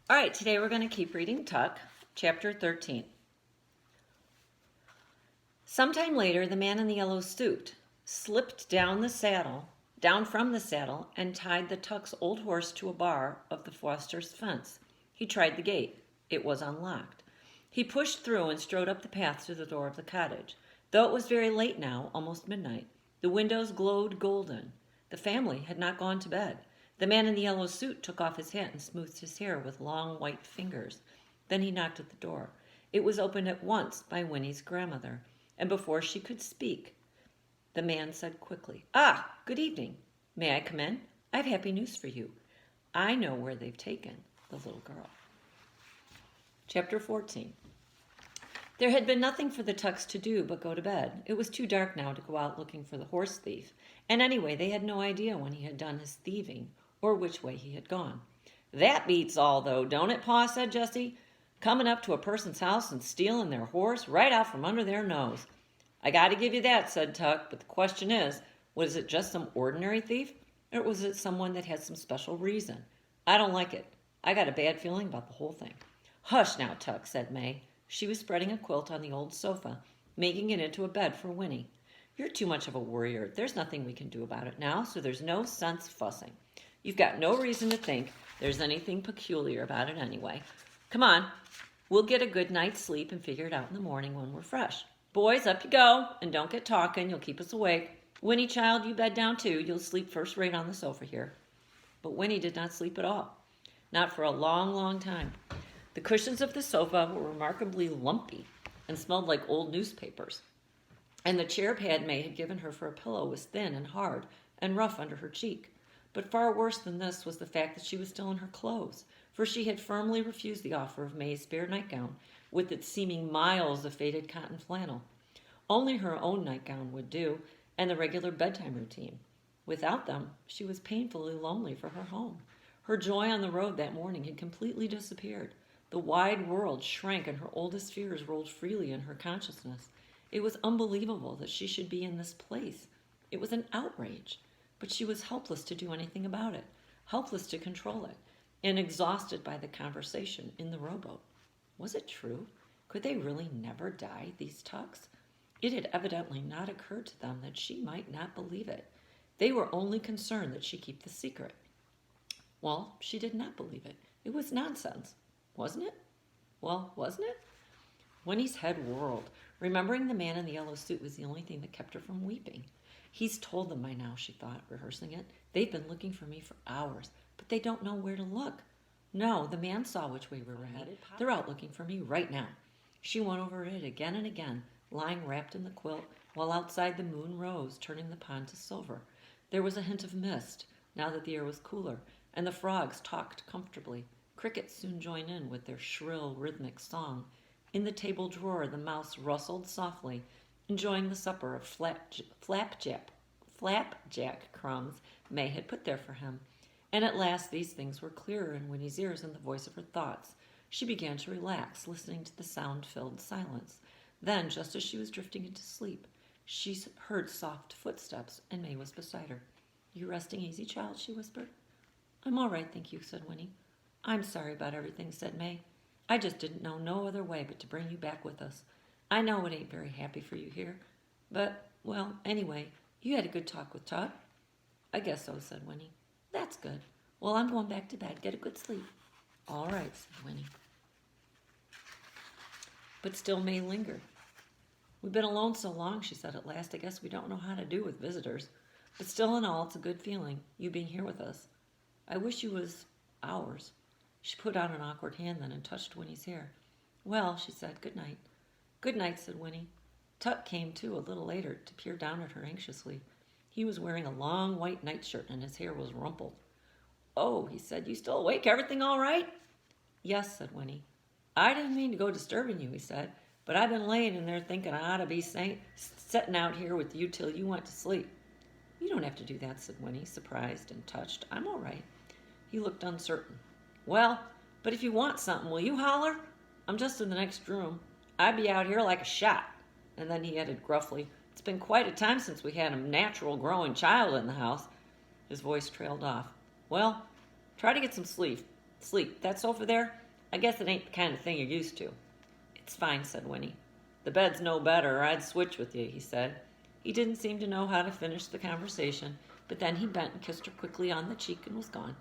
All right, today we're going to keep reading Tuck, chapter 13. Sometime later, the man in the yellow suit slipped down from the saddle, and tied the Tuck's old horse to a bar of the Foster's fence. He tried the gate. It was unlocked. He pushed through and strode up the path to the door of the cottage. Though it was very late now, almost midnight, the windows glowed golden. The family had not gone to bed. The man in the yellow suit took off his hat and smoothed his hair with long white fingers. Then he knocked at the door. It was opened at once by Winnie's grandmother, and before she could speak, the man said quickly, "Ah, good evening. May I come in? I have happy news for you. I know where they've taken the little girl." Chapter 14. There had been nothing for the Tucks to do but go to bed. It was too dark now to go out looking for the horse thief, and anyway, they had no idea when he had done his thieving or which way he had gone. "That beats all, though, don't it, Pa?" said Jessie. "Coming up to a person's house and stealing their horse right out from under their nose." "I got to give you that," said Tuck, "but the question is, was it just some ordinary thief, or was it someone that had some special reason? I don't like it. I got a bad feeling about the whole thing." "Hush now, Tuck," said May. She was spreading a quilt on the old sofa, making it into a bed for Winnie. "You're too much of a worrier. There's nothing we can do about it now, so there's no sense fussing. You've got no reason to think there's anything peculiar about it anyway. Come on, we'll get a good night's sleep and figure it out in the morning when we're fresh. Boys, up you go, and don't get talking. You'll keep us awake. Winnie, child, you bed down too. You'll sleep first rate on the sofa here." But Winnie did not sleep at all. Not for a long, long time. The cushions of the sofa were remarkably lumpy and smelled like old newspapers. And the chair pad May had given her for a pillow was thin and hard and rough under her cheek. But far worse than this was the fact that she was still in her clothes, for she had firmly refused the offer of May's spare nightgown, with its seeming miles of faded cotton flannel. Only her own nightgown would do, and the regular bedtime routine. Without them, she was painfully lonely for her home. Her joy on the road that morning had completely disappeared. The wide world shrank, and her oldest fears rolled freely in her consciousness. It was unbelievable that she should be in this place. It was an outrage, but she was helpless to do anything about it, helpless to control it, and exhausted by the conversation in the rowboat. Was it true? Could they really never die, these Tucks? It had evidently not occurred to them that she might not believe it. They were only concerned that she keep the secret. Well, she did not believe it. It was nonsense. Wasn't it? Well, wasn't it? Winnie's head whirled. Remembering the man in the yellow suit was the only thing that kept her from weeping. "He's told them by now," she thought, rehearsing it. "They've been looking for me for hours, but they don't know where to look. No, the man saw which way we were headed. They're out looking for me right now." She went over it again and again, lying wrapped in the quilt, while outside the moon rose, turning the pond to silver. There was a hint of mist, now that the air was cooler, and the frogs talked comfortably. Crickets soon joined in with their shrill, rhythmic song. In the table drawer, the mouse rustled softly, enjoying the supper of flapjack crumbs May had put there for him. And at last these things were clearer in Winnie's ears than the voice of her thoughts. She began to relax, listening to the sound-filled silence. Then, just as she was drifting into sleep, she heard soft footsteps, and May was beside her. "You resting easy, child?" she whispered. "I'm all right, thank you," said Winnie. "I'm sorry about everything," said May. "I just didn't know no other way but to bring you back with us. I know it ain't very happy for you here, but, well, anyway, you had a good talk with Tuck." "I guess so," said Winnie. "That's good. Well, I'm going back to bed. Get a good sleep." "All right," said Winnie. But still May lingered. "We've been alone so long," she said at last. "I guess we don't know how to do with visitors. But still in all, it's a good feeling, you being here with us. I wish you was ours." She put out an awkward hand then and touched Winnie's hair. "Well," she said, "good night." "Good night," said Winnie. Tuck came too a little later to peer down at her anxiously. He was wearing a long white nightshirt and his hair was rumpled. "Oh," he said, "you still awake? Everything all right?" "Yes," said Winnie. "I didn't mean to go disturbing you," he said, "but I've been laying in there thinking I ought to be setting out here with you till you went to sleep." "You don't have to do that," said Winnie, surprised and touched. "I'm all right." He looked uncertain. "Well, but if you want something, will you holler? I'm just in the next room. I'd be out here like a shot." And then he added gruffly, "It's been quite a time since we had a natural growing child in the house." His voice trailed off. "Well, try to get some sleep. Sleep. That sofa there? I guess it ain't the kind of thing you're used to. It's fine, said Winnie. The bed's no better, or I'd switch with you, he said. He didn't seem to know how to finish the conversation, but then he bent and kissed her quickly on the cheek and was gone.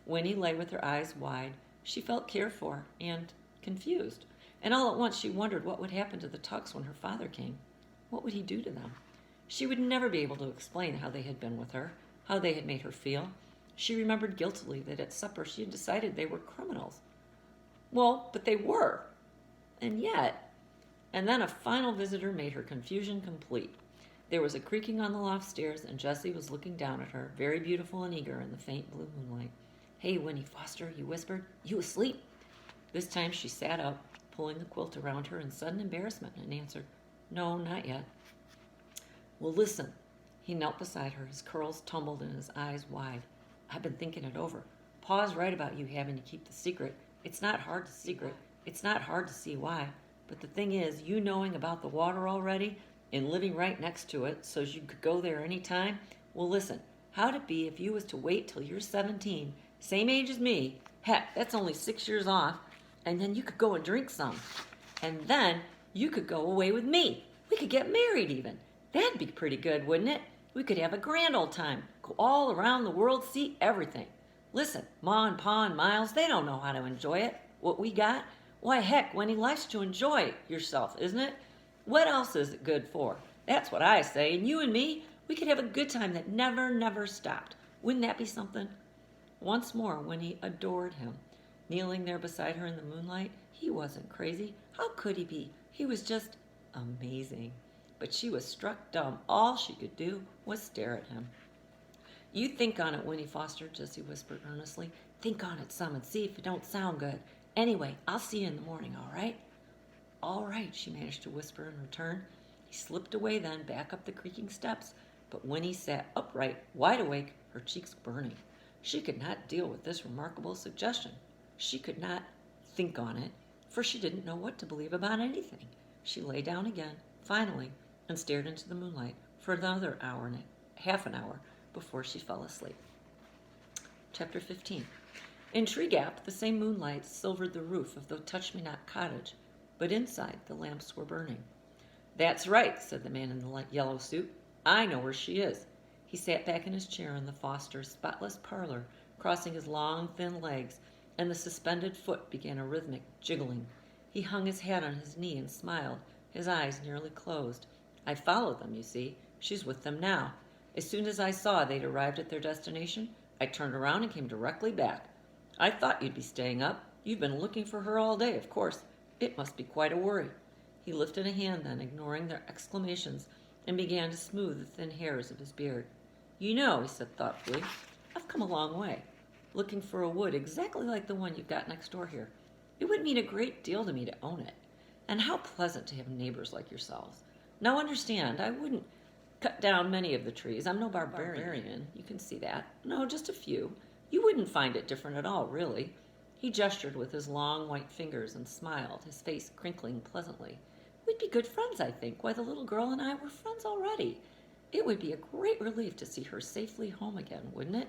Winnie lay with her eyes wide. She felt cared for and confused, and all at once she wondered what would happen to the Tucks when her father came. What would he do to them? She would never be able to explain how they had been with her, how they had made her feel. She remembered guiltily that at supper she had decided they were criminals. Well, but they were. And yet... And then a final visitor made her confusion complete. There was a creaking on the loft stairs, and Jessie was looking down at her, very beautiful and eager in the faint blue moonlight. Hey, Winnie Foster, he whispered. You asleep? This time she sat up, pulling the quilt around her in sudden embarrassment, and answered, No, not yet. Well, listen. He knelt beside her, his curls tumbled and his eyes wide. I've been thinking it over. Pa's right about you having to keep the secret. It's not hard to secret. It's not hard to see why. But the thing is, you knowing about the water already and living right next to it so you could go there any time, well, listen, how'd it be if you was to wait till you're 17, same age as me, heck, that's only 6 years off, and then you could go and drink some. And then you could go away with me. We could get married even. That'd be pretty good, wouldn't it? We could have a grand old time, go all around the world, see everything. Listen, Ma and Pa and Miles, they don't know how to enjoy it, what we got. Why, heck, Winnie, life's to enjoy yourself, isn't it? What else is it good for? That's what I say, and you and me, we could have a good time that never stopped. Wouldn't that be something? Once more, Winnie adored him. Kneeling there beside her in the moonlight, he wasn't crazy. How could he be? He was just amazing. But she was struck dumb. All she could do was stare at him. You think on it, Winnie Foster, Jessie whispered earnestly. Think on it some and see if it don't sound good. Anyway, I'll see you in the morning, all right? All right, she managed to whisper in return. He slipped away then, back up the creaking steps, but Winnie sat upright, wide awake, her cheeks burning. She could not deal with this remarkable suggestion. She could not think on it, for she didn't know what to believe about anything. She lay down again, finally, and stared into the moonlight for another hour and half an hour before she fell asleep. Chapter 15. In Tree Gap, the same moonlight silvered the roof of the Touch-Me-Not cottage, but inside the lamps were burning. That's right, said the man in the yellow suit. I know where she is. He sat back in his chair in the Foster's spotless parlor, crossing his long, thin legs, and the suspended foot began a rhythmic jiggling. He hung his hat on his knee and smiled, his eyes nearly closed. I followed them, you see. She's with them now. As soon as I saw they'd arrived at their destination, I turned around and came directly back. I thought you'd be staying up. You've been looking for her all day, of course. It must be quite a worry. He lifted a hand then, ignoring their exclamations, and began to smooth the thin hairs of his beard. You know, he said thoughtfully, I've come a long way, looking for a wood exactly like the one you've got next door here. It would mean a great deal to me to own it. And how pleasant to have neighbors like yourselves. Now understand, I wouldn't cut down many of the trees. I'm no barbarian, you can see that. No, just a few. You wouldn't find it different at all, really. He gestured with his long white fingers and smiled, his face crinkling pleasantly. We'd be good friends, I think. Why, the little girl and I were friends already. It would be a great relief to see her safely home again, wouldn't it?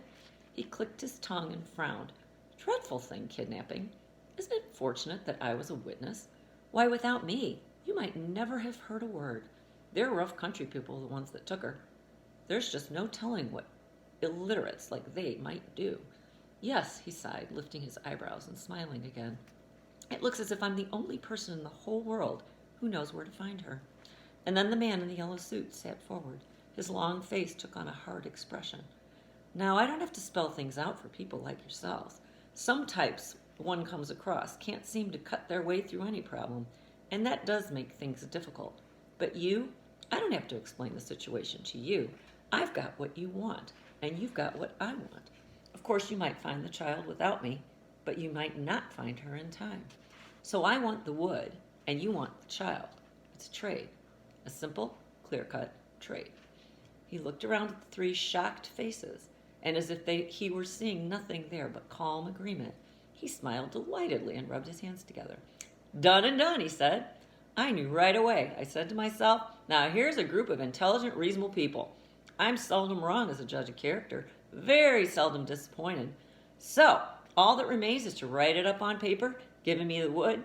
He clicked his tongue and frowned. Dreadful thing, kidnapping. Isn't it fortunate that I was a witness? Why, without me, you might never have heard a word. They're rough country people, the ones that took her. There's just no telling what illiterates like they might do. Yes, he sighed, lifting his eyebrows and smiling again. It looks as if I'm the only person in the whole world who knows where to find her. And then the man in the yellow suit sat forward. His long face took on a hard expression. Now, I don't have to spell things out for people like yourselves. Some types one comes across can't seem to cut their way through any problem, and that does make things difficult. But you, I don't have to explain the situation to you. I've got what you want, and you've got what I want. Of course, you might find the child without me, but you might not find her in time. So I want the wood, and you want the child. It's a trade. A simple, clear-cut trade. He looked around at the three shocked faces, and as if he were seeing nothing there but calm agreement, he smiled delightedly and rubbed his hands together. Done and done, he said. I knew right away. I said to myself, now here's a group of intelligent, reasonable people. I'm seldom wrong as a judge of character, very seldom disappointed. So, All that remains is to write it up on paper, giving me the wood,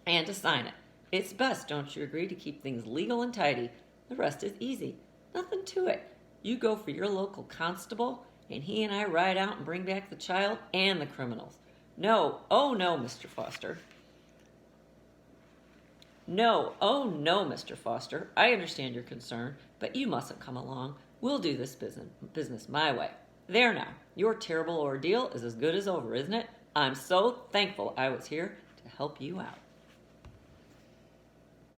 and to sign it. It's best, don't you agree, to keep things legal and tidy? The rest is easy. Nothing to it. You go for your local constable, and he and I ride out and bring back the child and the criminals. No, oh no, Mr. Foster. No, oh no, Mr. Foster. I understand your concern, but you mustn't come along. We'll do this business my way. There now, your terrible ordeal is as good as over, isn't it? I'm so thankful I was here to help you out.